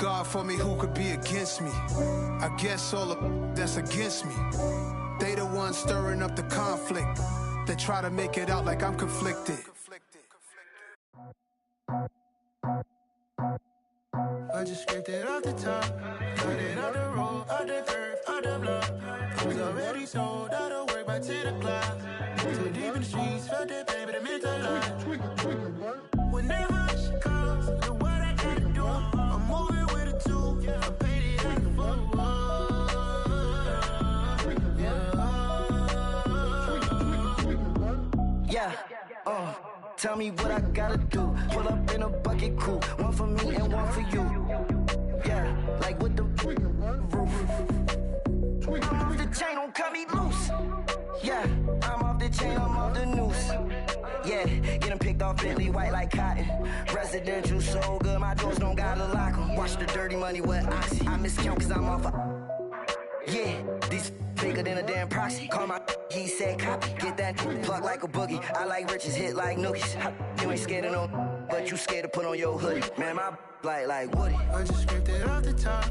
God for me, who could be against me? I guess all of that's against me. They the ones stirring up the conflict. They try to make it out like I'm conflicted. I just scraped it off the top, cut it out the road, out the turf, out the block. I was already sold out of work by 10 o'clock. Too deep in the streets, felt that pain, but it meant a lot. When that hush comes, the what I gotta do, I'm moving with a two. I paid it out the full. Yeah, tell me what I gotta do. Pull up in a bucket crew, one for me and one for you. Yeah, like with the roof. I'm off the chain, don't cut me loose. Yeah, I'm off the chain, I'm off the noose. Yeah, getting picked off Bentley white like cotton. Residential so good, my doors don't gotta lock 'em. Watch the dirty money with Oxy. I miscount cause I'm off yeah, these bigger than a damn proxy. Call my he said copy. Get that plug like a boogie. I like riches, hit like nookies. You ain't scared of no, but you scared to put on your hoodie. Man, my like Woody. I just scraped it off the top,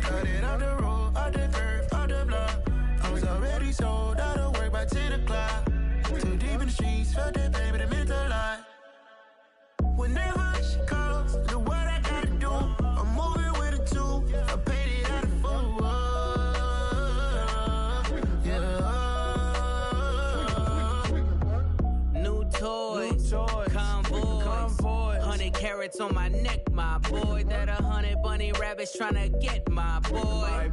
cut it out the road, out the turf, out the block. I was already sold out of work by 10 o'clock. Too deep in the streets, felt that pain, but it meant a lot. When that hush comes, the what I gotta do, I'm moving with a two. I paid it out of full. Toys, convoys, 100 carats on my neck, my boy. That 100 bunny rabbits tryna get my boy.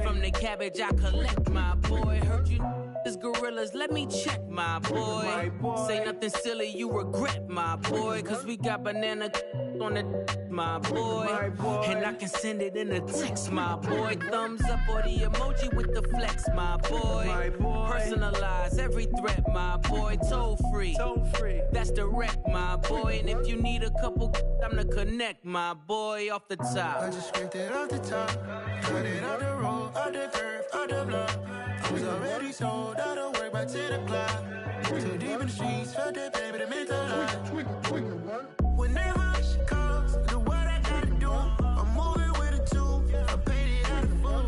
From the cabbage I collect, my boy. Heard you is gorillas, let me check, my boy. Say nothing silly, you regret, my boy. Cause we got banana on the my boy. And I can send it in a text, my boy. Thumbs up or the emoji with the flex, my boy. Personalize every threat, my boy. Toll free, that's direct, my boy. And if you need a couple, I'm the connect, my boy. Off the top, I just scraped it off the top, cut it out the road, out the turf, out the block. I was already sold out of work by 10 o'clock. Too deep in the streets, felt that pain, but it meant a lot. When that hush comes, the what I gotta do, I'm moving with a two. I paid it out of full.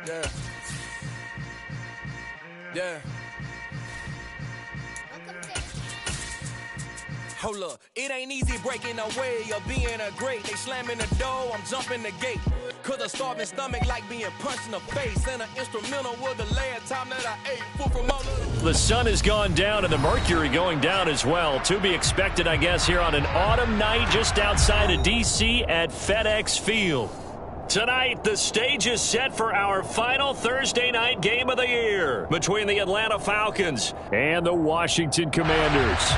Yeah. Yeah. Hold up, it ain't easy breaking away or being a great. They slamming the door, I'm jumping the gate. Cause a starving stomach like being punched in the face. And an instrumental was the last time that I ate food from all of The sun has gone down and the mercury going down as well. To be expected, I guess, here on an autumn night just outside of D.C. at FedEx Field. Tonight, the stage is set for our final Thursday night game of the year between the Atlanta Falcons and the Washington Commanders.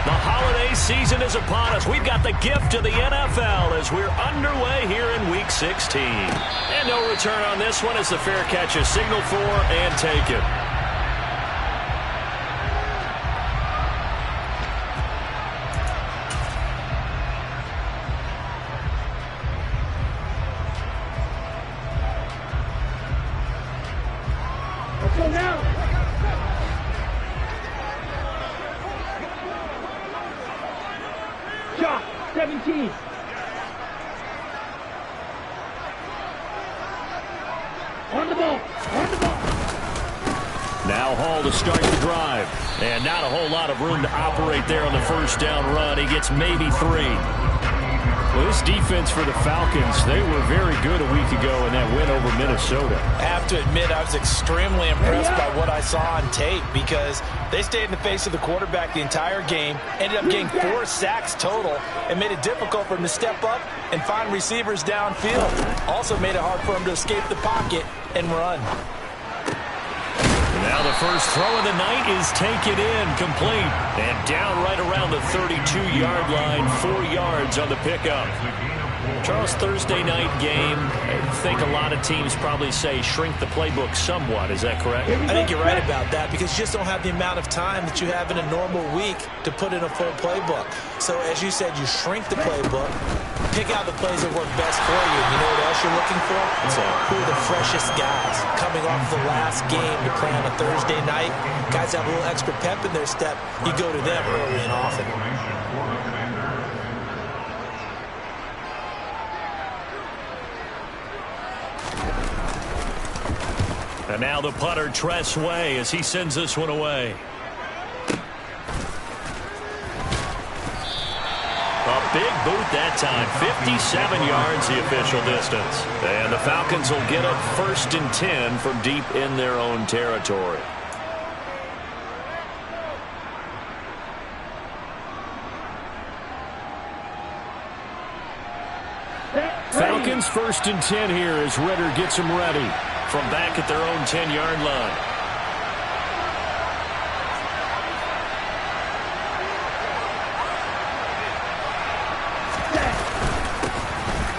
The holiday season is upon us. We've got the gift of the NFL as we're underway here in Week 16. And no return on this one as the fair catch is signaled for and taken. Shot, 17. On the ball. Now Hall to start the drive. And not a whole lot of room to operate there on the first down run. He gets maybe 3. Well, this defense for the Falcons, they were very good a week ago in that win over Minnesota. I have to admit, I was extremely impressed by what I saw on tape because they stayed in the face of the quarterback the entire game, ended up getting 4 sacks total, and made it difficult for him to step up and find receivers downfield. Also made it hard for him to escape the pocket and run. Now the first throw of the night is taken in, complete, and down right around the 32-yard line, 4 yards on the pickup. Charles, Thursday night game, I think a lot of teams probably say shrink the playbook somewhat. Is that correct? I think you're right about that because you just don't have the amount of time that you have in a normal week to put in a full playbook. So as you said, you shrink the playbook, pick out the plays that work best for you. You know what else you're looking for? So who are the freshest guys coming off the last game to play on a Thursday night? Guys have a little extra pep in their step. You go to them early and often. And now the punter, Tress Way, as he sends this one away. A big boot that time. 57 yards the official distance. And the Falcons will get it 1st and 10 from deep in their own territory. Falcons 1st and 10 here as Ritter gets them ready from back at their own 10-yard line.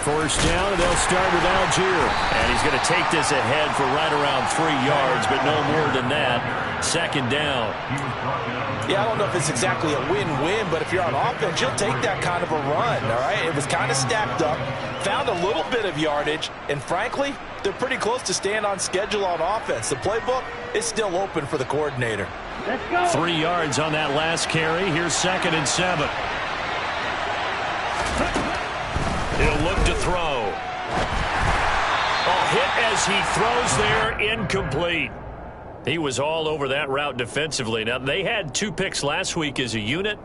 First down, and they'll start with Algier. And he's going to take this ahead for right around 3 yards, but no more than that. 2nd down. Yeah, I don't know if it's exactly a win-win, but if you're on offense, you'll take that kind of a run, all right? It was kind of stacked up, found a little bit of yardage, and frankly, they're pretty close to staying on schedule on offense. The playbook is still open for the coordinator. Let's go. 3 yards on that last carry. Here's 2nd and 7. He'll look to throw. A hit as he throws there, incomplete. He was all over that route defensively. Now, they had 2 picks last week as a unit.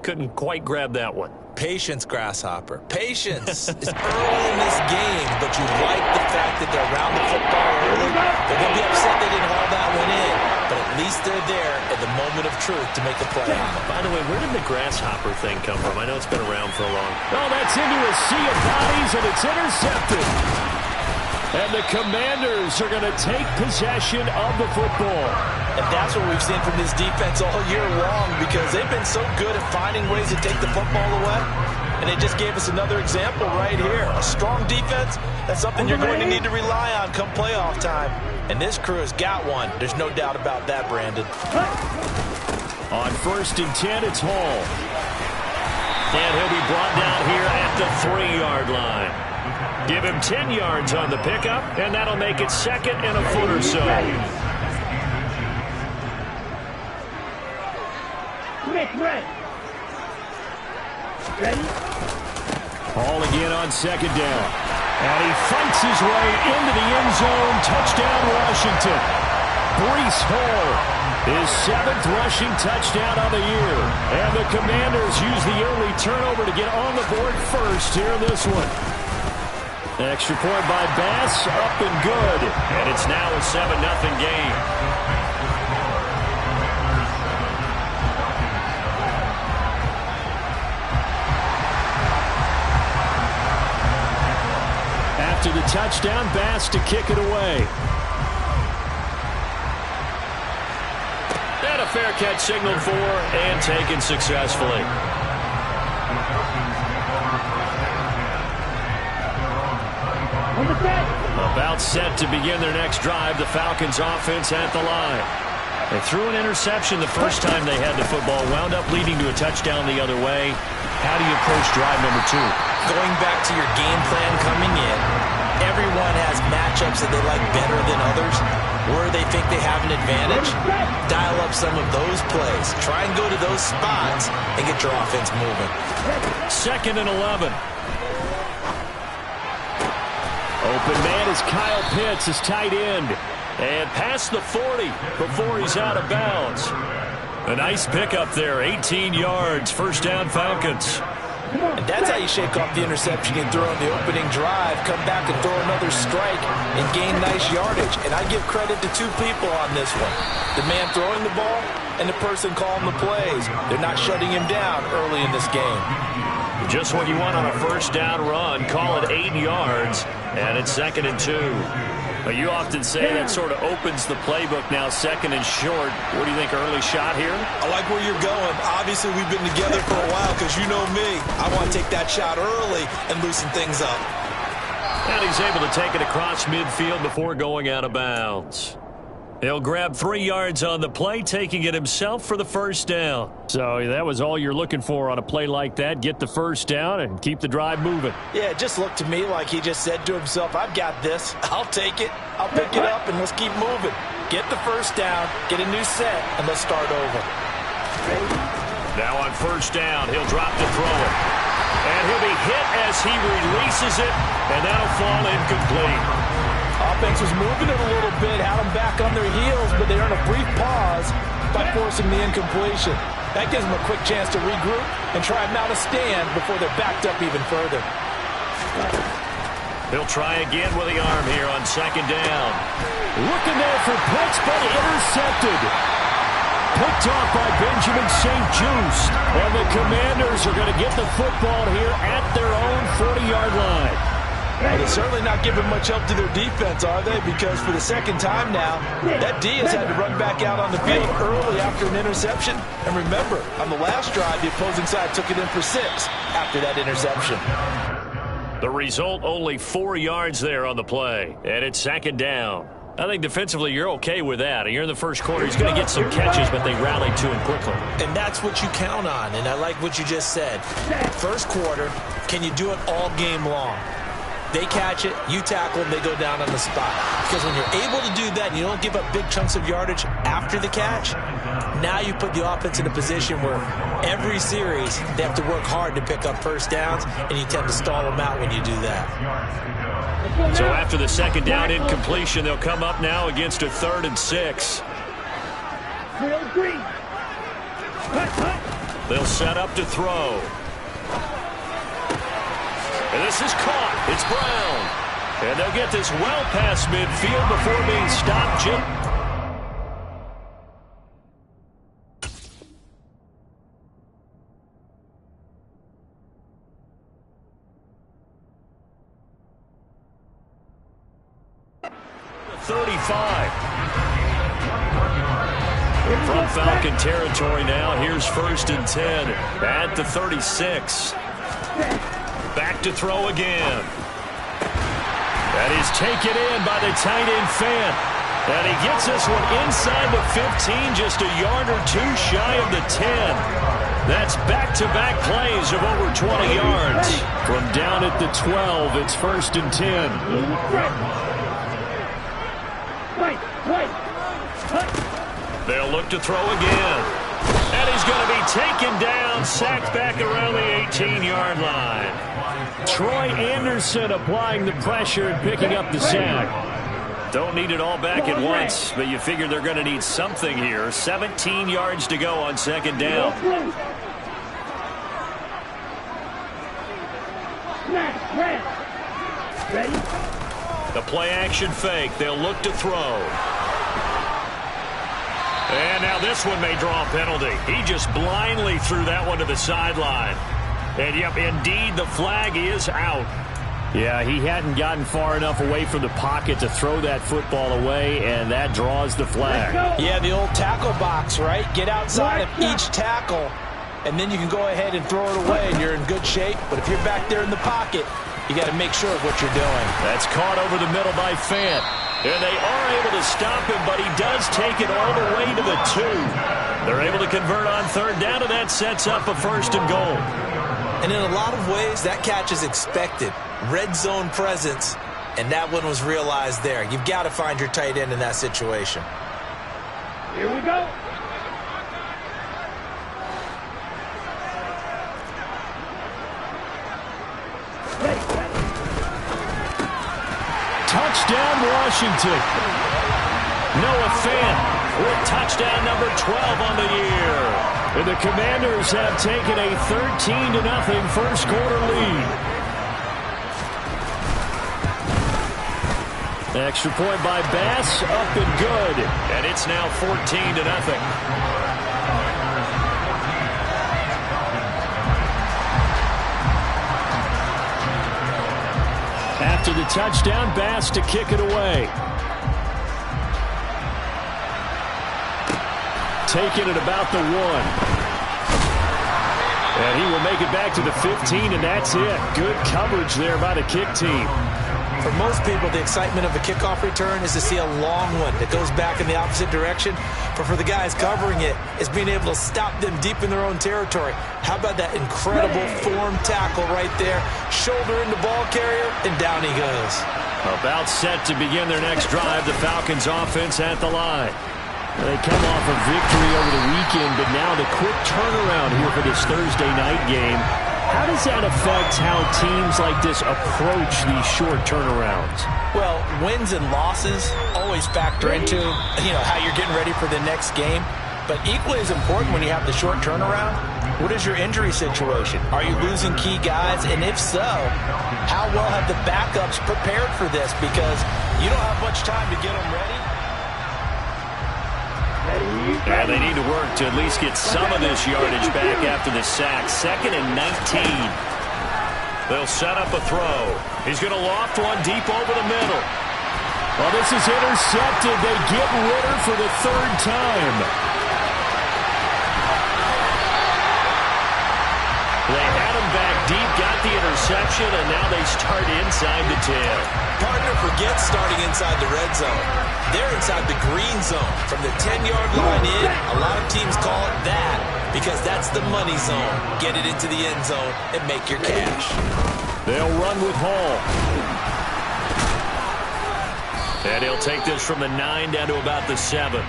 Couldn't quite grab that one. Patience, Grasshopper. Patience. It's early in this game, but you like the fact that they're around the football early. They're going to be upset they didn't haul that one in, but at least they're there at the moment of truth to make a play. By the way, where did the Grasshopper thing come from? I know it's been around for a long time. Oh, that's into a sea of bodies, and it's intercepted. And the Commanders are going to take possession of the football. And that's what we've seen from this defense all year long because they've been so good at finding ways to take the football away. And they just gave us another example right here. A strong defense, that's something you're going to need to rely on come playoff time. And this crew has got one. There's no doubt about that, Brandon. On 1st and 10, it's Hall. And he'll be brought down here at the 3-yard line. Give him 10 yards on the pickup, and that'll make it 2nd and a foot or so. Ready? Hall again on 2nd down. And he fights his way into the end zone. Touchdown, Washington. Breece Hall, his 7th rushing touchdown of the year. And the Commanders use the early turnover to get on the board first here in this one. Extra point by Bass, up and good. And it's now a 7-0 game. After the touchdown, Bass to kick it away. And a fair catch signaled for and taken successfully. About set to begin their next drive, the Falcons offense at the line. They threw an interception the first time they had the football, wound up leading to a touchdown the other way. How do you approach drive number 2? Going back to your game plan coming in, everyone has matchups that they like better than others, where they think they have an advantage. Dial up some of those plays. Try and go to those spots and get your offense moving. 2nd and 11. Open man is Kyle Pitts, his tight end. And past the 40 before he's out of bounds. A nice pickup there, 18 yards, 1st down Falcons. And that's how you shake off the interception you throw on the opening drive, come back and throw another strike and gain nice yardage. And I give credit to 2 people on this one. The man throwing the ball and the person calling the plays. They're not shutting him down early in this game. Just what you want on a 1st down run. Call it 8 yards, and it's 2nd and 2. Well, you often say that sort of opens the playbook now, second and short. What do you think, early shot here? I like where you're going. Obviously, we've been together for a while because you know me. I want to take that shot early and loosen things up. And he's able to take it across midfield before going out of bounds. He'll grab 3 yards on the play, taking it himself for the first down. So that was all you're looking for on a play like that. Get the first down and keep the drive moving. Yeah, it just looked to me like he just said to himself, I've got this. I'll take it. I'll pick it up, and let's keep moving. Get the first down, get a new set, and let's start over. Now on first down, he'll drop to throw it. And he'll be hit as he releases it, and that'll fall incomplete. Offense was moving it a little bit, had them back on their heels, but they earned a brief pause by forcing the incompletion. That gives them a quick chance to regroup and try and mount a stand before they're backed up even further. He'll try again with the arm here on second down. Looking there for Pitts, but intercepted. Picked off by Benjamin St. Just. And the Commanders are going to get the football here at their own 40-yard line. Well, they're certainly not giving much help to their defense, are they? Because for the second time now, that D has had to run back out on the field early after an interception. And remember, on the last drive, the opposing side took it in for 6 after that interception. The result, only 4 yards there on the play. And it's second down. I think defensively you're okay with that. You're in the first quarter. He's going to get some catches, but they rallied to him quickly. And that's what you count on, and I like what you just said. First quarter, can you do it all game long? They catch it, you tackle them, they go down on the spot. Because when you're able to do that and you don't give up big chunks of yardage after the catch, now you put the offense in a position where every series they have to work hard to pick up first downs, and you tend to stall them out when you do that. So after the second down incompletion, they'll come up now against a 3rd and 6. They'll set up to throw. And this is caught. It's Brown. And they'll get this well past midfield before being stopped. From Falcon territory now, here's 1st and 10 at the 36. Back to throw again. That is taken in by the tight end Fant. And he gets this one inside the 15, just a yard or 2 shy of the 10. That's back-to-back plays of over 20 yards. From down at the 12, it's 1st and 10. They'll look to throw again. And he's going to be taken down, sacked back around the 18-yard line. Troy Anderson applying the pressure and picking up the sack. Don't need it all back at once, but you figure they're going to need something here. 17 yards to go on second down. The play-action fake. They'll look to throw. And now this one may draw a penalty. He just blindly threw that one to the sideline. And, yep, indeed, the flag is out. Yeah, he hadn't gotten far enough away from the pocket to throw that football away, and that draws the flag. Yeah, the old tackle box, right? Get outside of each tackle, and then you can go ahead and throw it away, and you're in good shape. But if you're back there in the pocket, you got to make sure of what you're doing. That's caught over the middle by Fant. And they are able to stop him, but he does take it all the way to the 2. They're able to convert on third down, and that sets up a 1st and goal. And in a lot of ways, that catch is expected. Red zone presence, and that one was realized there. You've got to find your tight end in that situation. Here we go. Touchdown, Washington. Noah Fant with touchdown number 12 on the year. And the Commanders have taken a 13-0 first quarter lead. Extra point by Bass, up and good. And it's now 14-0. After the touchdown, Bass to kick it away. taken at about the 1. And he will make it back to the 15, and that's it. Good coverage there by the kick team. For most people, the excitement of a kickoff return is to see a long one that goes back in the opposite direction. But for the guys covering it, it's being able to stop them deep in their own territory. How about that incredible form tackle right there? Shoulder in the ball carrier, and down he goes. About set to begin their next drive, the Falcons offense at the line. They come off a victory over the weekend, but now the quick turnaround here for this Thursday night game. How does that affect how teams like this approach these short turnarounds? Well, wins and losses always factor into, how you're getting ready for the next game. But equally as important when you have the short turnaround, what is your injury situation? Are you losing key guys? And if so, how well have the backups prepared for this? Because you don't have much time to get them ready. And they need to work to at least get some of this yardage back after the sack. 2nd and 19. They'll set up a throw. He's going to loft one deep over the middle. Well, this is intercepted. They get Ritter for the 3rd time. They had him back deep, got the interception, and now they start inside the 10. Partner forgets starting inside the red zone. They're inside the green zone. From the 10-yard line in, a lot of teams call it that because that's the money zone. Get it into the end zone and make your cash. They'll run with Hall. And he'll take this from the 9 down to about the 7.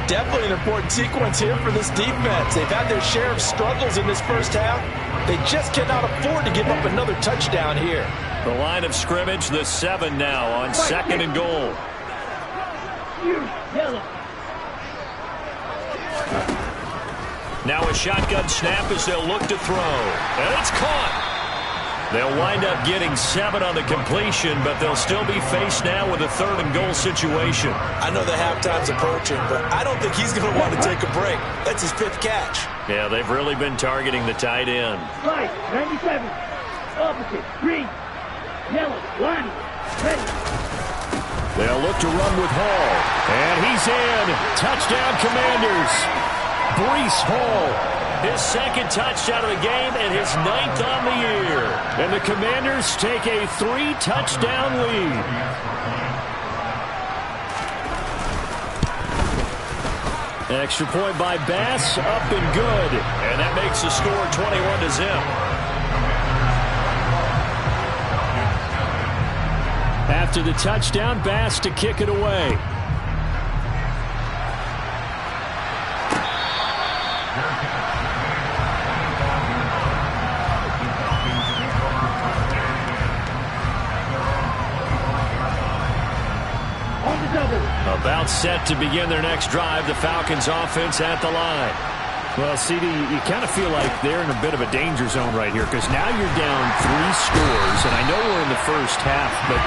Definitely an important sequence here for this defense. They've had their share of struggles in this first half. They just cannot afford to give up another touchdown here. The line of scrimmage, the 7 now on 2nd and goal. Now a shotgun snap as they'll look to throw. And it's caught. They'll wind up getting 7 on the completion, but they'll still be faced now with a 3rd and goal situation. I know the halftime's approaching, but I don't think he's going to want to take a break. That's his 5th catch. Yeah, they've really been targeting the tight end. Right, 97. Opposite, green. Yellow, line, ready. They'll look to run with Hall. And he's in. Touchdown, Commanders. Breece Hall. His 2nd touchdown of the game and his 9th on the year. And the Commanders take a 3-touchdown lead. Extra point by Bass, up and good. And that makes the score 21-0. After the touchdown, Bass to kick it away. About set to begin their next drive, the Falcons offense at the line. Well, CD, you kind of feel like they're in a bit of a danger zone right here because now you're down 3 scores, and I know we're in the first half, but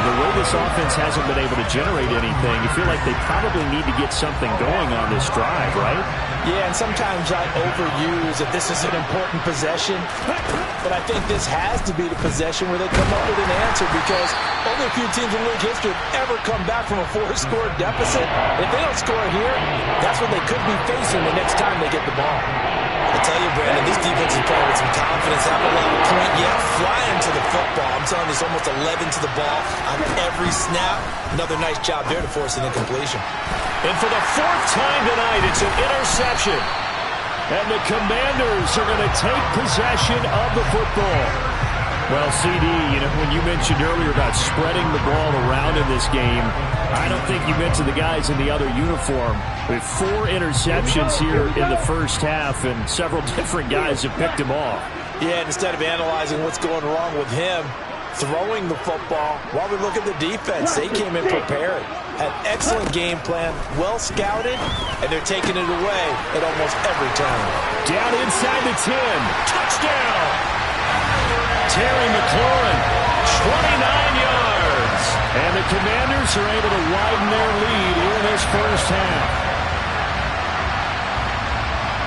the way this offense hasn't been able to generate anything, you feel like they probably need to get something going on this drive, right? Yeah, and sometimes I overuse that this is an important possession, but I think this has to be the possession where they come up with an answer because only a few teams in league history have ever come back from a 4-score deficit. If they don't score here, that's what they could be facing the next time they get the ball. I tell you, Brandon, this defense is playing with some confidence. Haven't allowed a point yet. Flying to the football. I'm telling you, it's almost 11 to the ball on every snap. Another nice job there to force an incompletion. And for the 4th time tonight, it's an interception. And the Commanders are going to take possession of the football. Well, CD, when you mentioned earlier about spreading the ball around in this game, I don't think you mentioned the guys in the other uniform. With 4 interceptions here in the first half, and several different guys have picked him off. Yeah, and instead of analyzing what's going wrong with him, throwing the football, while we look at the defense, they came in prepared. Had excellent game plan, well scouted, and they're taking it away at almost every turn. Down inside the 10. Touchdown! Terry McLaurin, 29 yards. And the Commanders are able to widen their lead here in this first half.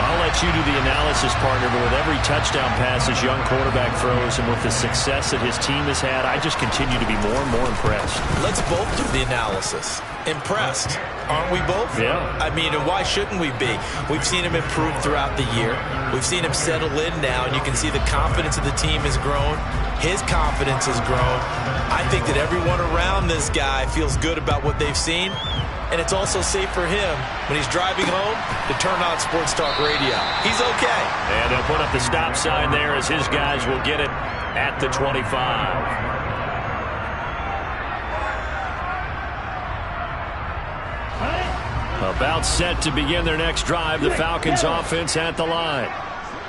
I'll let you do the analysis, partner, but with every touchdown pass his young quarterback throws and with the success that his team has had, I just continue to be more and more impressed. Let's both do the analysis. Impressed. Aren't we both? Yeah. I mean, and why shouldn't we be? We've seen him improve throughout the year. We've seen him settle in now, and you can see the confidence of the team has grown. His confidence has grown. I think that everyone around this guy feels good about what they've seen, and it's also safe for him when he's driving home to turn on Sports Talk Radio. He's okay. And they'll put up the stop sign there as his guys will get it at the 25. About set to begin their next drive, the Falcons offense at the line.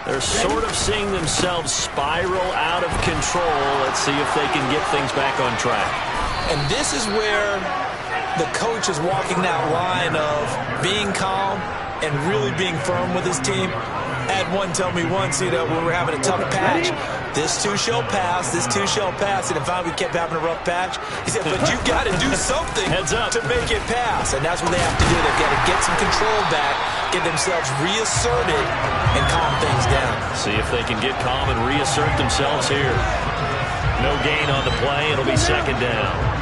They're sort of seeing themselves spiral out of control. Let's see if they can get things back on track. And this is where the coach is walking that line of being calm and really being firm with his team. I had one tell me once, when we were having a tough patch, this too shall pass, this too shall pass. And if we kept having a rough patch, he said, but you got to do something to make it pass. And that's what they have to do. They've got to get some control back, get themselves reasserted, and calm things down. See if they can get calm and reassert themselves here. No gain on the play. It'll be second down.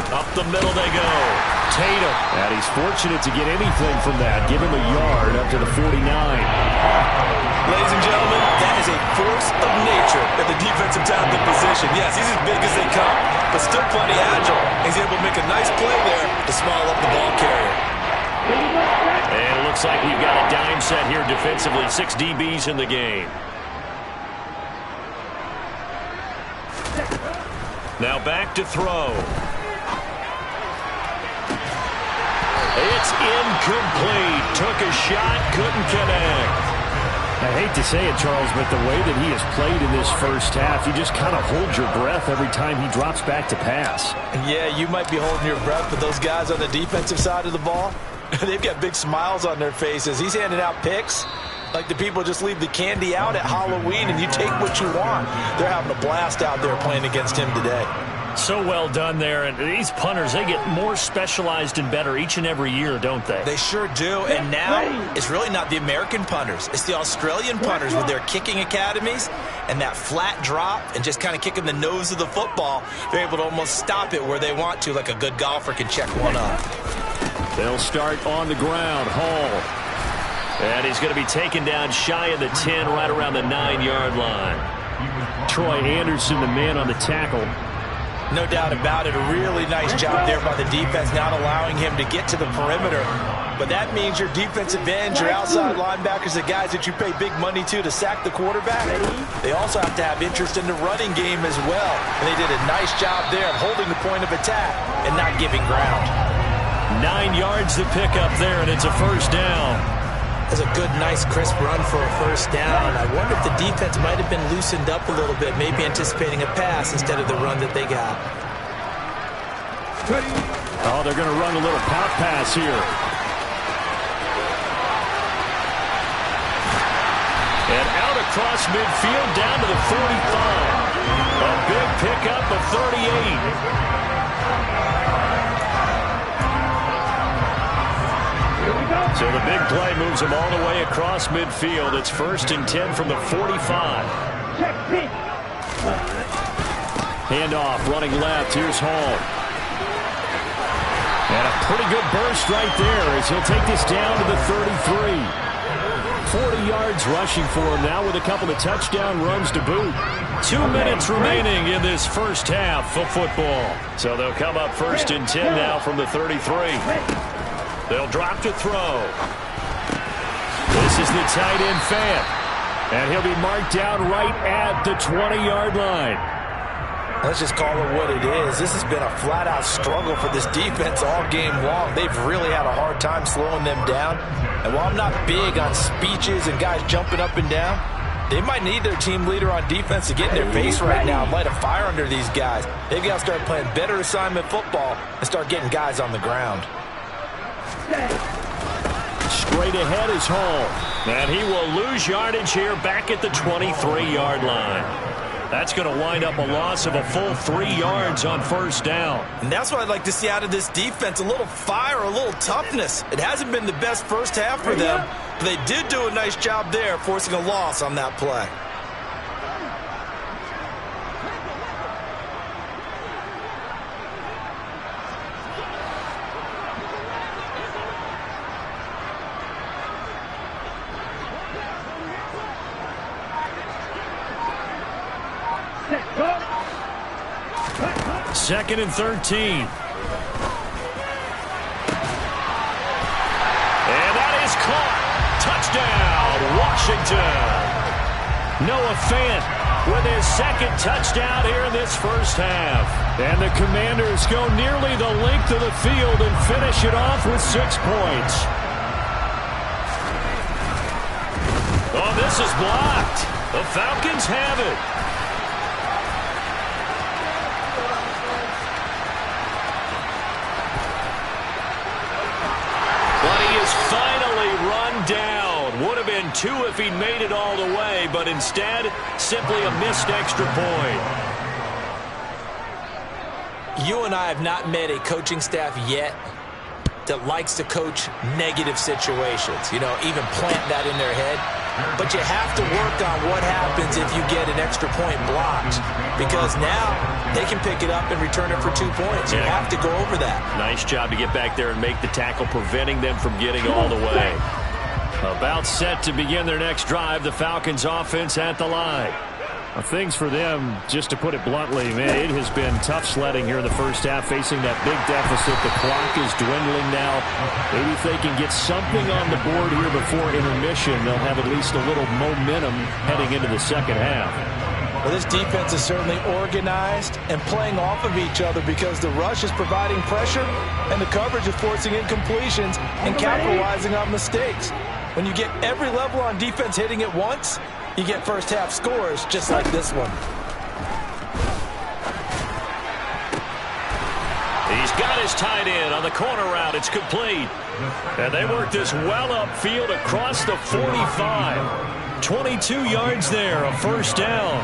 Up the middle they go. Tatum. And he's fortunate to get anything from that. Give him a yard up to the 49. Ladies and gentlemen, that is a force of nature at the defensive tackle position. Yes, he's as big as they come, but still plenty agile. He's able to make a nice play there to small up the ball carrier. And it looks like we've got a dime set here defensively. 6 DBs in the game. Now back to throw. It's incomplete. Took a shot, couldn't connect. I hate to say it, Charles, but the way that he has played in this first half, you just kind of hold your breath every time he drops back to pass. Yeah, you might be holding your breath, but those guys on the defensive side of the ball, they've got big smiles on their faces. He's handing out picks like the people just leave the candy out at Halloween and you take what you want. They're having a blast out there playing against him today. So well done there. And these punters, they get more specialized and better each and every year, don't they? They sure do. And now it's really not the American punters. It's the Australian punters with their kicking academies and that flat drop and just kind of kicking the nose of the football. They're able to almost stop it where they want to, like a good golfer can check one up. They'll start on the ground. Hall. And he's going to be taken down shy of the 10, right around the 9-yard line. Troy Anderson, the man on the tackle. No doubt about it. A really nice job there by the defense, not allowing him to get to the perimeter. But that means your defensive ends, your outside linebackers, the guys that you pay big money to sack the quarterback, they also have to have interest in the running game as well. And they did a nice job there of holding the point of attack and not giving ground. 9 yards to pick up there, and it's a first down. That's a good, nice, crisp run for a first down. I wonder if the defense might have been loosened up a little bit, maybe anticipating a pass instead of the run that they got. Oh, they're going to run a little pop pass here. And out across midfield down to the 45. A big pickup of 38. So the big play moves them all the way across midfield. It's 1st and 10 from the 45. Handoff, running left. Here's Hall. And a pretty good burst right there as he'll take this down to the 33. 40 yards rushing for him now with a couple of touchdown runs to boot. 2 minutes remaining in this first half of football. So they'll come up 1st and 10 now from the 33. They'll drop to throw. This is the tight end Fant. And he'll be marked down right at the 20-yard line. Let's just call it what it is. This has been a flat-out struggle for this defense all game long. They've really had a hard time slowing them down. And while I'm not big on speeches and guys jumping up and down, they might need their team leader on defense to get in their face right now and light a fire under these guys. They've got to start playing better assignment football and start getting guys on the ground. Straight ahead is Hall. And he will lose yardage here back at the 23-yard line. That's going to wind up a loss of a full 3 yards on first down. And that's what I'd like to see out of this defense, a little fire, a little toughness. It hasn't been the best first half for them, but they did do a nice job there, forcing a loss on that play. Second and 13. And that is caught. Touchdown, Washington. Noah Fant with his second touchdown here in this first half. And the Commanders go nearly the length of the field and finish it off with 6 points. Oh, this is blocked. The Falcons have it. Finally run down. Would have been 2 if he'd made it all the way, but instead, simply a missed extra point. You and I have not met a coaching staff yet that likes to coach negative situations. You know, even plant that in their head. But you have to work on what happens if you get an extra point blocked, because now they can pick it up and return it for 2 points. You have to go over that. Nice job to get back there and make the tackle, preventing them from getting all the way. About set to begin their next drive, the Falcons offense at the line. Well, things for them, just to put it bluntly, man, it has been tough sledding here in the first half, facing that big deficit. The clock is dwindling now. Maybe if they can get something on the board here before intermission, they'll have at least a little momentum heading into the second half. Well, this defense is certainly organized and playing off of each other, because the rush is providing pressure and the coverage is forcing incompletions and capitalizing on mistakes. When you get every level on defense hitting at once, you get first half scores just like this one. He's got his tight end on the corner route. It's complete. And they work this well upfield across the 45. 22 yards there, a first down.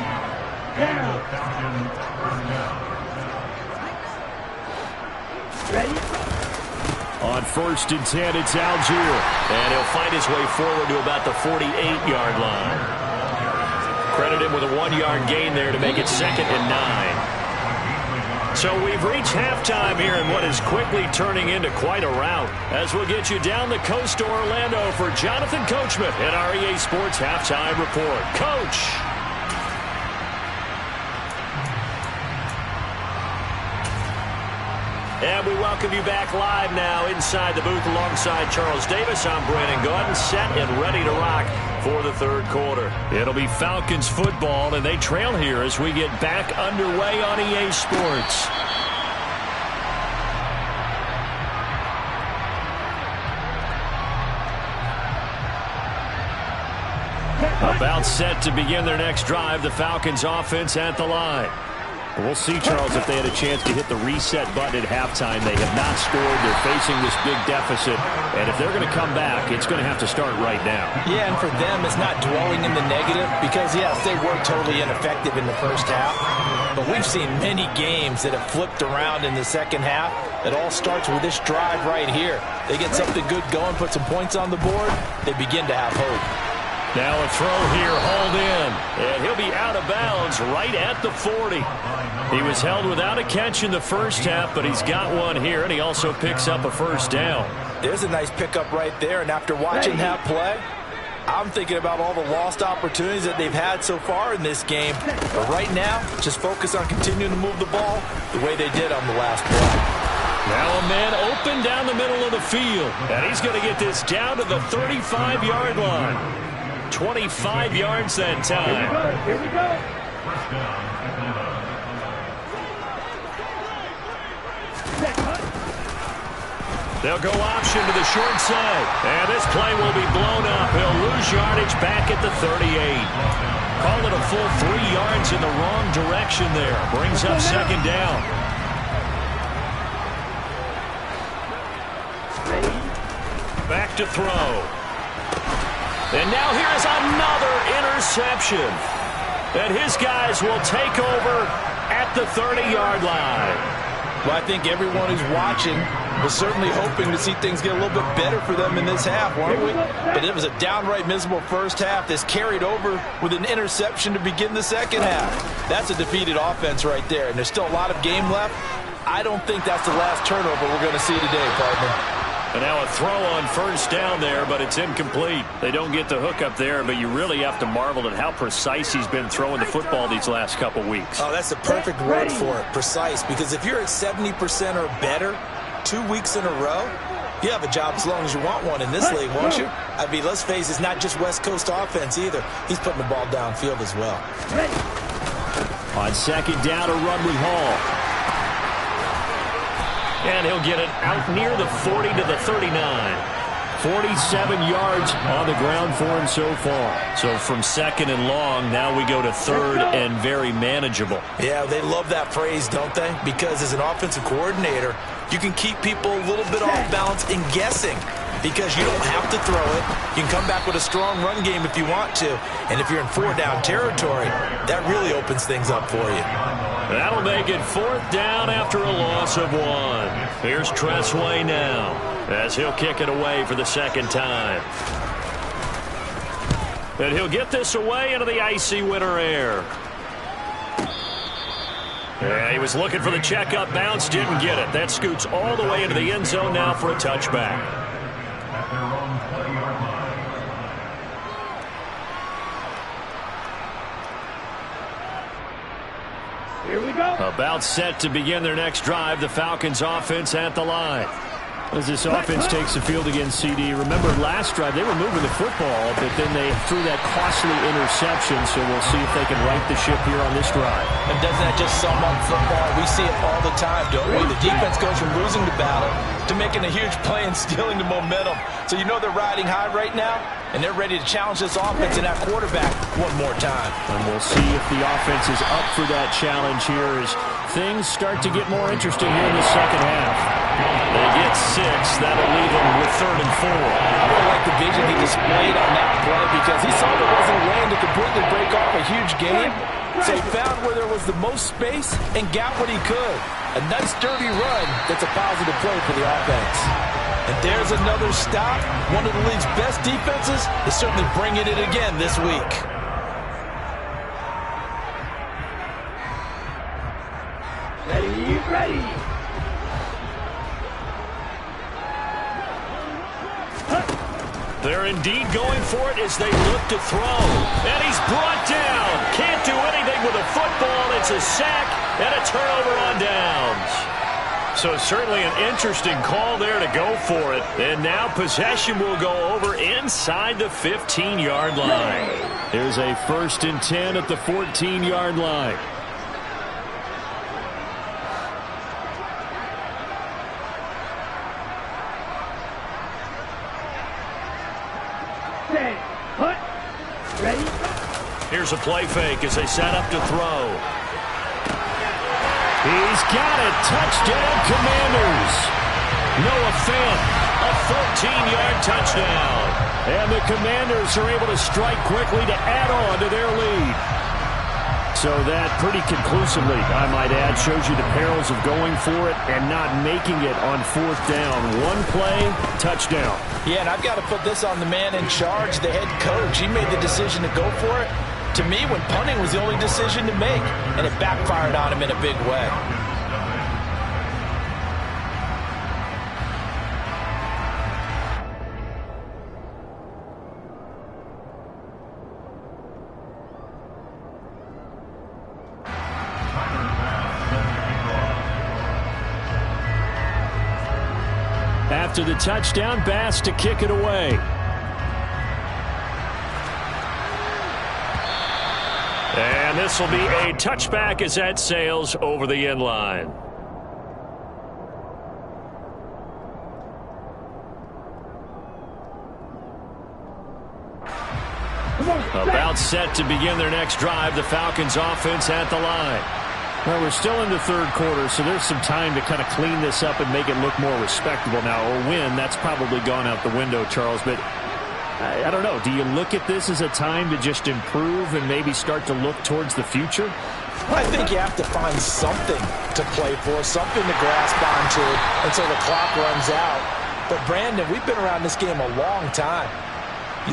Ready? On 1st and 10, it's Algier. And he'll find his way forward to about the 48-yard line. Credit him with a 1-yard gain there to make it 2nd and 9. So we've reached halftime here in what is quickly turning into quite a rout, as we'll get you down the coast to Orlando for Jonathan Coachman at our EA Sports Halftime Report. Coach! And we welcome you back live now inside the booth alongside Charles Davis. I'm Brandon Gaudin, set and ready to rock for the third quarter. It'll be Falcons football, and they trail here as we get back underway on EA Sports. About set to begin their next drive, the Falcons offense at the line. We'll see, Charles, if they had a chance to hit the reset button at halftime. They have not scored. They're facing this big deficit. And if they're going to come back, it's going to have to start right now. Yeah, and for them, it's not dwelling in the negative because, yes, they were totally ineffective in the first half. But we've seen many games that have flipped around in the second half. It all starts with this drive right here. They get something good going, put some points on the board, they begin to have hope. Now a throw here, hauled in, and he'll be out of bounds right at the 40. He was held without a catch in the first half, but he's got one here, and he also picks up a first down. There's a nice pickup right there, and after watching that play, I'm thinking about all the lost opportunities that they've had so far in this game. But right now, just focus on continuing to move the ball the way they did on the last play. Now a man open down the middle of the field, and he's going to get this down to the 35-yard line. 25 yards that time. Here we go. They'll go option to the short side. And this play will be blown up. He'll lose yardage back at the 38. Call it a full 3 yards in the wrong direction there. Brings up second down. Back to throw. And now here's another interception. And his guys will take over at the 30-yard line. Well, I think everyone who's watching was certainly hoping to see things get a little bit better for them in this half, weren't we? But it was a downright miserable first half that's carried over with an interception to begin the second half. That's a defeated offense right there, and there's still a lot of game left. I don't think that's the last turnover we're going to see today, partner. And now a throw on first down there, but it's incomplete. They don't get the hook up there, but you really have to marvel at how precise he's been throwing the football these last couple weeks. Oh, that's the perfect word for it, precise, because if you're at 70% or better 2 weeks in a row, you have a job as long as you want one in this league, won't you? I mean, let's face it, it's not just West Coast offense either. He's putting the ball downfield as well. On second down, a run with Hall. And he'll get it out near the 40 to the 39. 47 yards on the ground for him so far. So from second and long, now we go to third and very manageable. Yeah, they love that phrase, don't they? Because as an offensive coordinator, you can keep people a little bit off balance and guessing. Because you don't have to throw it. You can come back with a strong run game if you want to. And if you're in four-down territory, that really opens things up for you. That'll make it fourth down after a loss of 1. Here's Tressway now as he'll kick it away for the second time. And he'll get this away into the icy winter air. Yeah, he was looking for the checkup bounce, didn't get it. That scoots all the way into the end zone now for a touchback. Here we go. About set to begin their next drive, the Falcons offense at the line. As this offense takes the field against CD, remember last drive they were moving the football, but then they threw that costly interception, so we'll see if they can right the ship here on this drive. And doesn't that just sum up football? We see it all the time, don't we? The defense goes from losing the battle to making a huge play and stealing the momentum. So you know they're riding high right now, and they're ready to challenge this offense and that quarterback one more time. And we'll see if the offense is up for that challenge here as things start to get more interesting here in the second half. They get 6. That'll leave them with 3rd and 4. I really like the vision he displayed on that play because he saw there wasn't a lane to completely break off a huge gain. So he found where there was the most space and got what he could. A nice, dirty run that's a positive play for the offense. And there's another stop. One of the league's best defenses is certainly bringing it again this week. Ready. They're indeed going for it as they look to throw. And he's brought down. Can't do anything with a football. It's a sack and a turnover on downs. So certainly an interesting call there to go for it. And now possession will go over inside the 15-yard line. Here's a 1st and 10 at the 14-yard line. Ready? Here's a play fake as they set up to throw. He's got it. Touchdown, Commanders. Noah Fant, a 14-yard touchdown. And the Commanders are able to strike quickly to add on to their lead. So that pretty conclusively, I might add, shows you the perils of going for it and not making it on 4th down. One play, touchdown. Yeah, and I've got to put this on the man in charge, the head coach. He made the decision to go for it. To me, when punting was the only decision to make, and it backfired on him in a big way. After the touchdown, Bass to kick it away. And this will be a touchback as that sails over the end line. About set to begin their next drive, the Falcons offense at the line. Well, we're still in the 3rd quarter, so there's some time to kind of clean this up and make it look more respectable now. Or win, that's probably gone out the window, Charles. But I don't know. Do you look at this as a time to just improve and maybe start to look towards the future? I think you have to find something to play for, something to grasp onto until the clock runs out. But, Brandon, we've been around this game a long time.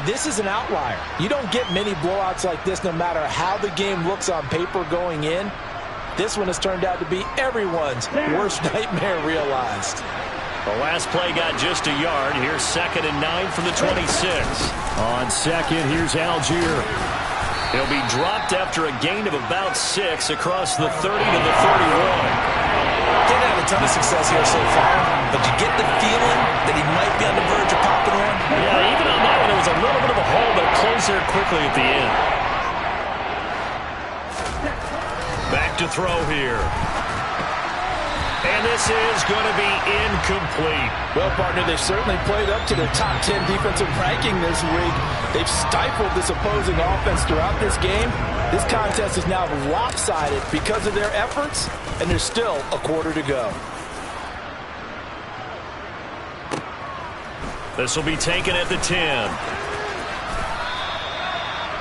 This is an outlier. You don't get many blowouts like this no matter how the game looks on paper going in. This one has turned out to be everyone's worst nightmare realized. The last play got just a yard. Here's 2nd and 9 from the 26. On second, here's Algier. He'll be dropped after a gain of about 6 across the 30 to the 31. Didn't have a ton of success here so far, but you get the feeling that he might be on the verge of popping one. Yeah, even on that one, there was a little bit of a hole, but it closed there quickly at the end. Back to throw here. And this is going to be incomplete. Well, partner, they've certainly played up to their top 10 defensive ranking this week. They've stifled this opposing offense throughout this game. This contest is now lopsided because of their efforts, and there's still a quarter to go. This will be taken at the 10.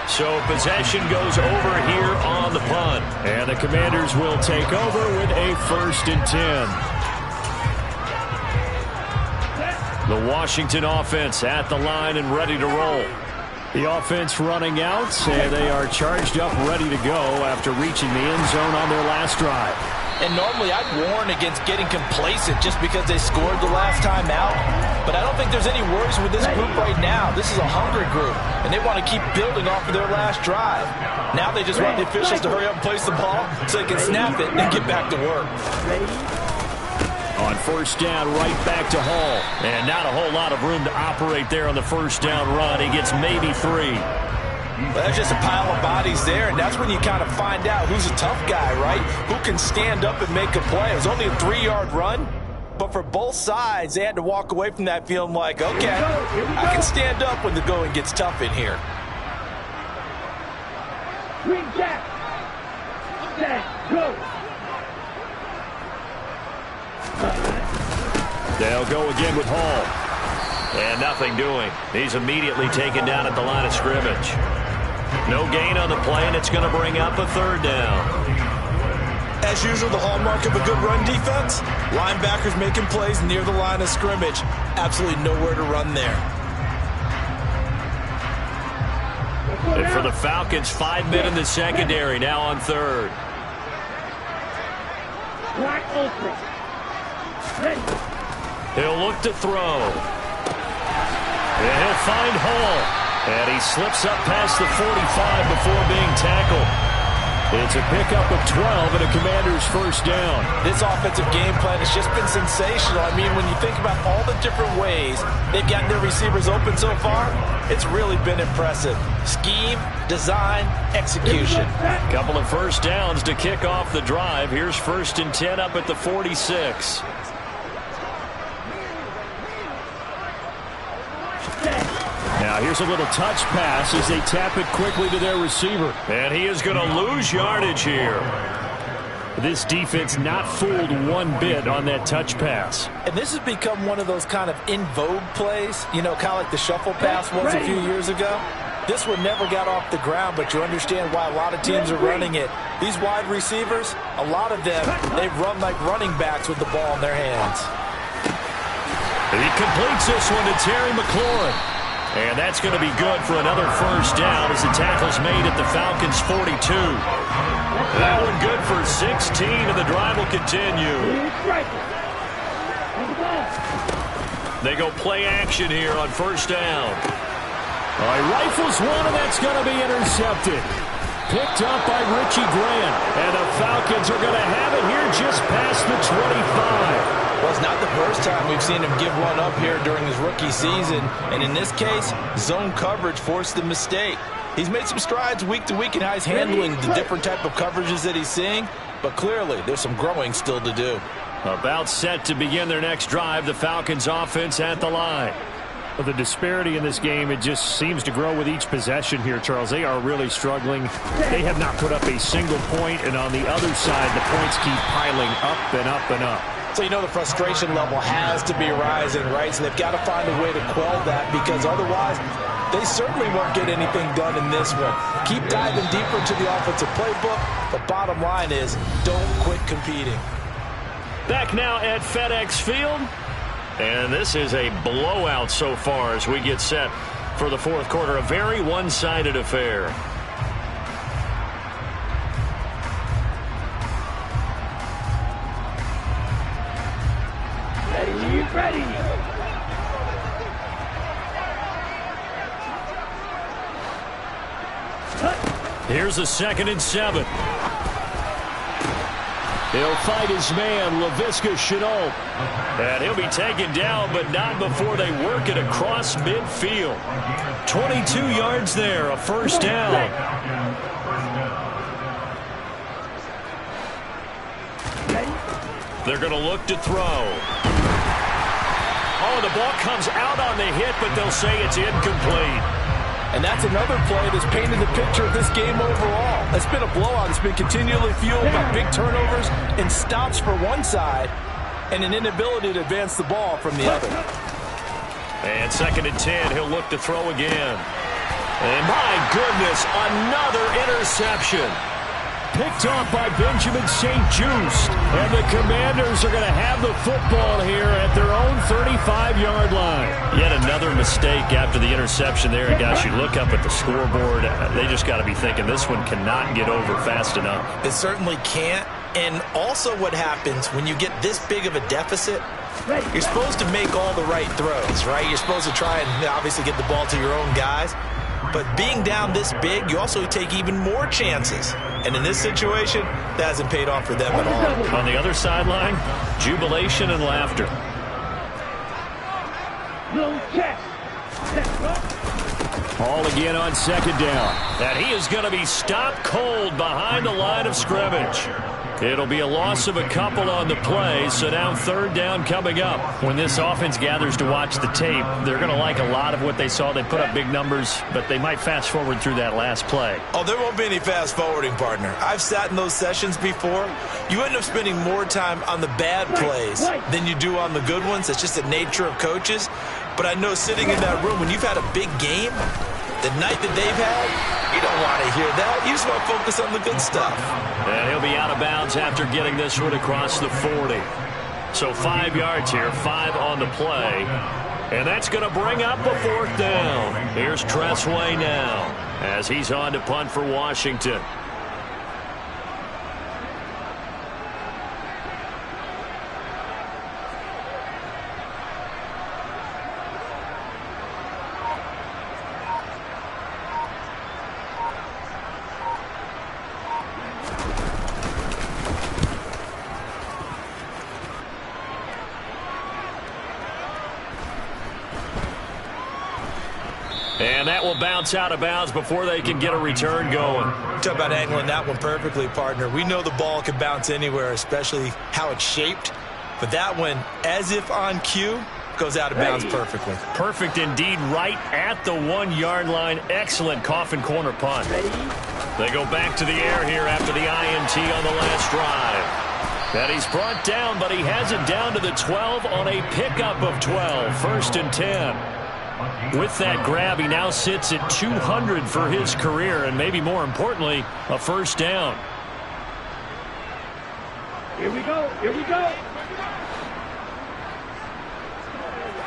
So possession goes over here on the punt. And the Commanders will take over with a 1st and 10. The Washington offense at the line and ready to roll. The offense running out, and they are charged up, ready to go after reaching the end zone on their last drive. And normally I'd warn against getting complacent just because they scored the last time out. But I don't think there's any worries with this group right now. This is a hungry group, and they want to keep building off of their last drive. Now they just want the officials to hurry up and place the ball so they can snap it and get back to work. On 1st down, right back to Hall. And not a whole lot of room to operate there on the 1st down run. He gets maybe 3. Well, that's just a pile of bodies there, and that's when you kind of find out who's a tough guy, right? Who can stand up and make a play. It was only a 3-yard run, but for both sides, they had to walk away from that feeling like, okay, I can stand up when the going gets tough in here. Green Jack. Set. Go. They'll go again with Hall. And nothing doing. He's immediately taken down at the line of scrimmage. No gain on the play, and it's going to bring up a 3rd down. As usual, the hallmark of a good run defense, linebackers making plays near the line of scrimmage. Absolutely nowhere to run there. And for the Falcons, 5 men in the secondary, now on 3rd. Wide open. Ready. He'll look to throw. And he'll find Hall. And he slips up past the 45 before being tackled. It's a pickup of 12 and a Commander's 1st down. This offensive game plan has just been sensational. I mean, when you think about all the different ways they've gotten their receivers open so far, it's really been impressive. Scheme, design, execution. Couple of 1st downs to kick off the drive. Here's 1st and 10 up at the 46. Now here's a little touch pass as they tap it quickly to their receiver. And he is going to lose yardage here. This defense not fooled one bit on that touch pass. And this has become one of those kind of in vogue plays, you know, kind of like the shuffle pass was a few years ago. This one never got off the ground, but you understand why a lot of teams are running it. These wide receivers, a lot of them, they run like running backs with the ball in their hands. And he completes this one to Terry McLaurin. And that's going to be good for another 1st down as the tackle's made at the Falcons' 42. That one good for 16, and the drive will continue. They go play action here on 1st down. All right, rifles one, and that's going to be intercepted. Picked up by Richie Grant. And the Falcons are going to have it here just past the 25. Well, it's not the first time we've seen him give one up here during his rookie season. And in this case, zone coverage forced the mistake. He's made some strides week to week in how he's handling the different type of coverages that he's seeing. But clearly, there's some growing still to do. About set to begin their next drive, the Falcons offense at the line. Well, the disparity in this game, it just seems to grow with each possession here, Charles. They are really struggling. They have not put up a single point, and on the other side, the points keep piling up and up and up. So you know the frustration level has to be rising, right? So they've got to find a way to quell that, because otherwise they certainly won't get anything done in this one. Keep diving deeper into the offensive playbook. The bottom line is don't quit competing. Back now at FedEx Field. And this is a blowout so far as we get set for the fourth quarter. A very one-sided affair. Ready. Here's a 2nd and 7. He'll fight his man, Laviska Shenault. And he'll be taken down, but not before they work it across midfield. 22 yards there, a first down. They're going to look to throw. Oh, the ball comes out on the hit, but they'll say it's incomplete. And that's another play that's painted the picture of this game overall. It's been a blowout. It's been continually fueled by big turnovers and stops for one side and an inability to advance the ball from the other. And 2nd and 10, he'll look to throw again. And my goodness, another interception. Picked off by Benjamin St-Juste. And the Commanders are going to have the football here at their own 35-yard line. Yet another mistake after the interception there. And guys, you look up at the scoreboard, they just got to be thinking this one cannot get over fast enough. It certainly can't. And also what happens when you get this big of a deficit, you're supposed to make all the right throws, right? You're supposed to try and obviously get the ball to your own guys. But being down this big, you also take even more chances. And in this situation, that hasn't paid off for them at all. On the other sideline, jubilation and laughter. Ball again on 2nd down. And he is going to be stopped cold behind the line of scrimmage. It'll be a loss of a couple on the play, so now 3rd down coming up. When this offense gathers to watch the tape, they're going to like a lot of what they saw. They put up big numbers, but they might fast forward through that last play. Oh, there won't be any fast forwarding, partner. I've sat in those sessions before. You end up spending more time on the bad plays than you do on the good ones. It's just the nature of coaches. But I know sitting in that room, when you've had a big game, the night that they've had, you don't want to hear that. You just want to focus on the good stuff. And he'll be out of bounds after getting this one across the 40. So 5 yards here, 5 on the play. And that's going to bring up a 4th down. Here's Tressway now as he's on to punt for Washington. And that will bounce out of bounds before they can get a return going. Talk about angling that one perfectly, partner. We know the ball can bounce anywhere, especially how it's shaped. But that one, as if on cue, goes out of bounds perfectly. Perfect indeed, right at the 1-yard line. Excellent coffin corner punt. They go back to the air here after the INT on the last drive. And he's brought down, but he has it down to the 12 on a pickup of 12. 1st and 10. With that grab, he now sits at 200 for his career, and maybe more importantly, a 1st down. Here we go.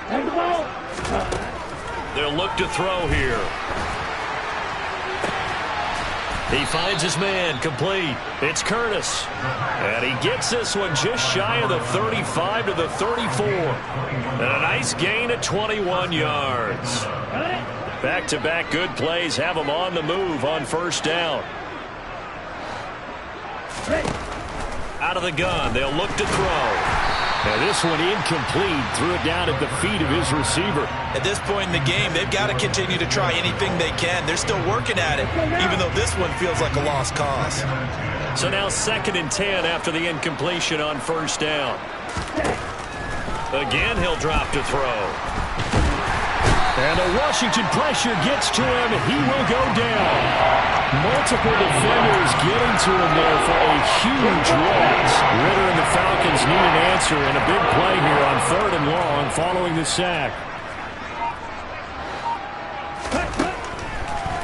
And the ball. They'll look to throw here. He finds his man, complete. It's Curtis. And he gets this one just shy of the 35 to the 34. And a nice gain at 21 yards. Back-to-back good plays have him on the move on 1st down. Out of the gun, they'll look to throw. Now this one incomplete. Threw it down at the feet of his receiver. At this point in the game, they've got to continue to try anything they can. They're still working at it, even though this one feels like a lost cause. So now 2nd and 10 after the incompletion on 1st down. Again, he'll drop to throw. And the Washington pressure gets to him. He will go down. Multiple defenders getting to him there for a huge loss. Ritter and the Falcons need an answer and a big play here on 3rd and long following the sack.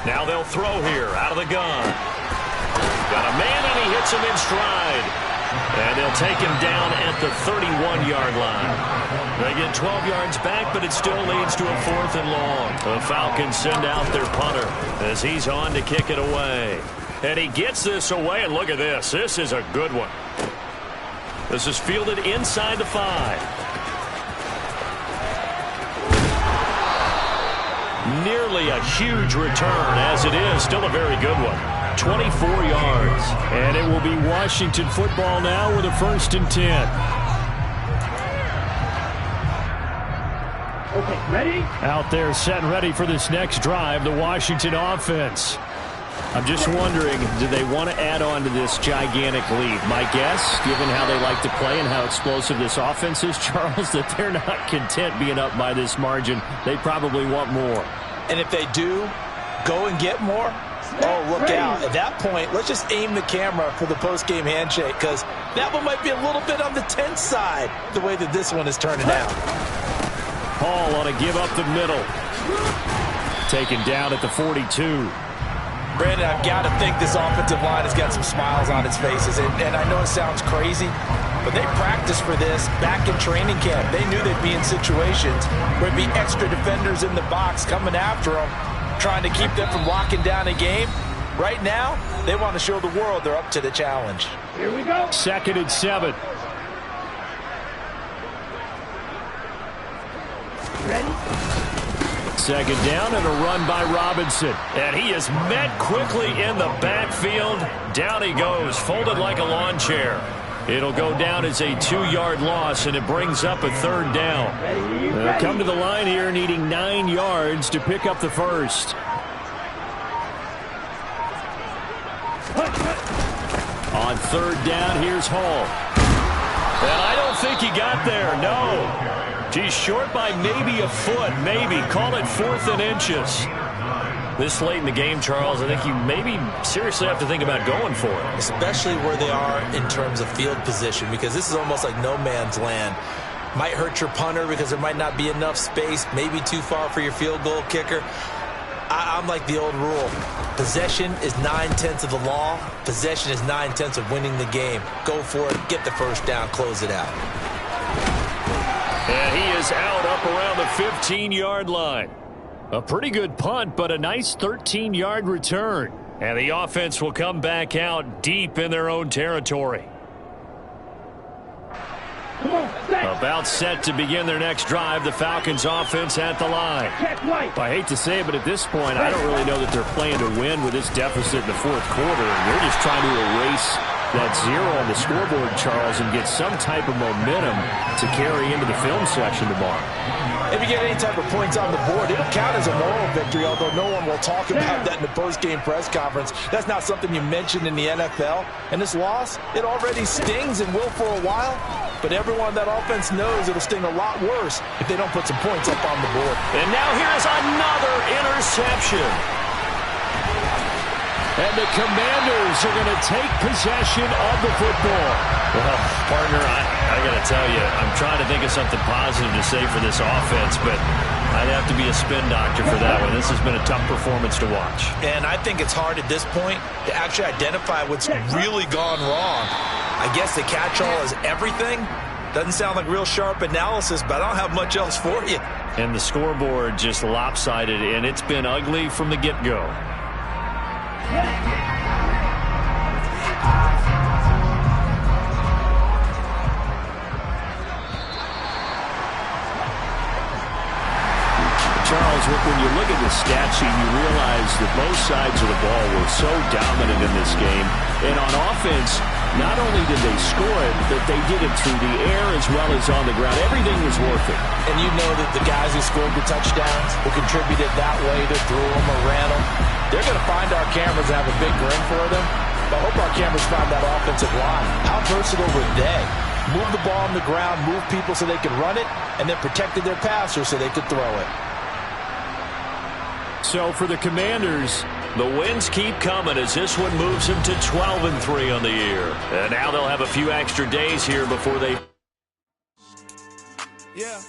Now they'll throw here out of the gun. Got a man, and he hits him in stride. And they'll take him down at the 31-yard line. They get 12 yards back, but it still leads to a 4th and long. The Falcons send out their punter as he's on to kick it away. And he gets this away, and look at this. This is a good one. This is fielded inside the 5. Nearly a huge return, as it is still a very good one. 24 yards. And it will be Washington football now with a 1st and 10. Okay, ready? Out there set and ready for this next drive, the Washington offense. I'm just wondering, do they want to add on to this gigantic lead? My guess, given how they like to play and how explosive this offense is, Charles, that they're not content being up by this margin. They probably want more. And if they do go and get more, oh, look out. At that point, let's just aim the camera for the post-game handshake, because that one might be a little bit on the tense side, the way that this one is turning out. Hall on a give up the middle. Taken down at the 42. Brandon, I've got to think this offensive line has got some smiles on its faces. And I know it sounds crazy, but they practiced for this back in training camp. They knew they'd be in situations where there'd be extra defenders in the box coming after them, trying to keep them from locking down a game. Right now, they want to show the world they're up to the challenge. Here we go. 2nd and 7. Ready? 2nd down and a run by Robinson. And he is met quickly in the backfield. Down he goes, folded like a lawn chair. It'll go down as a 2-yard loss, and it brings up a 3rd down. They'll come to the line here needing 9 yards to pick up the first. On 3rd down, here's Hall. And I don't think he got there, no. He's short by maybe a foot, maybe. Call it 4th and inches. This late in the game, Charles, I think you maybe seriously have to think about going for it. Especially where they are in terms of field position, because this is almost like no man's land. Might hurt your punter because there might not be enough space, maybe too far for your field goal kicker. I'm like the old rule. Possession is 9/10 of the law. Possession is 9/10 of winning the game. Go for it, get the first down, close it out. And he is out up around the 15-yard line. A pretty good punt, but a nice 13-yard return. And the offense will come back out deep in their own territory. Come on, set. About set to begin their next drive, the Falcons offense at the line. Check right. I hate to say it, but at this point, I don't really know that they're playing to win with this deficit in the 4th quarter. They're just trying to erase that 0 on the scoreboard, Charles, and get some type of momentum to carry into the film section tomorrow. If you get any type of points on the board, it'll count as a moral victory, although no one will talk about that in the post-game press conference. That's not something you mentioned in the NFL. And this loss, it already stings and will for a while, but everyone on that offense knows it'll sting a lot worse if they don't put some points up on the board. And now here's another interception. And the Commanders are going to take possession of the football. Well, partner, I got to tell you, I'm trying to think of something positive to say for this offense, but I'd have to be a spin doctor for that one. This has been a tough performance to watch. And I think it's hard at this point to actually identify what's really gone wrong. I guess the catch-all is everything. Doesn't sound like real sharp analysis, but I don't have much else for you. And the scoreboard just lopsided, and it's been ugly from the get-go. Charles, when you look at the stat sheet, you realize that both sides of the ball were so dominant in this game. And on offense, not only did they score it, but they did it through the air as well as on the ground. Everything was worth it. And you know that the guys who scored the touchdowns, who contributed that way, that threw them or ran them, they're going to find our cameras and have a big grin for them. But I hope our cameras find that offensive line. How versatile were they? Move the ball on the ground, move people so they could run it, and then protected their passers so they could throw it. So for the Commanders, the wins keep coming as this one moves them to 12-3 on the year. And now they'll have a few extra days here before they... Yeah.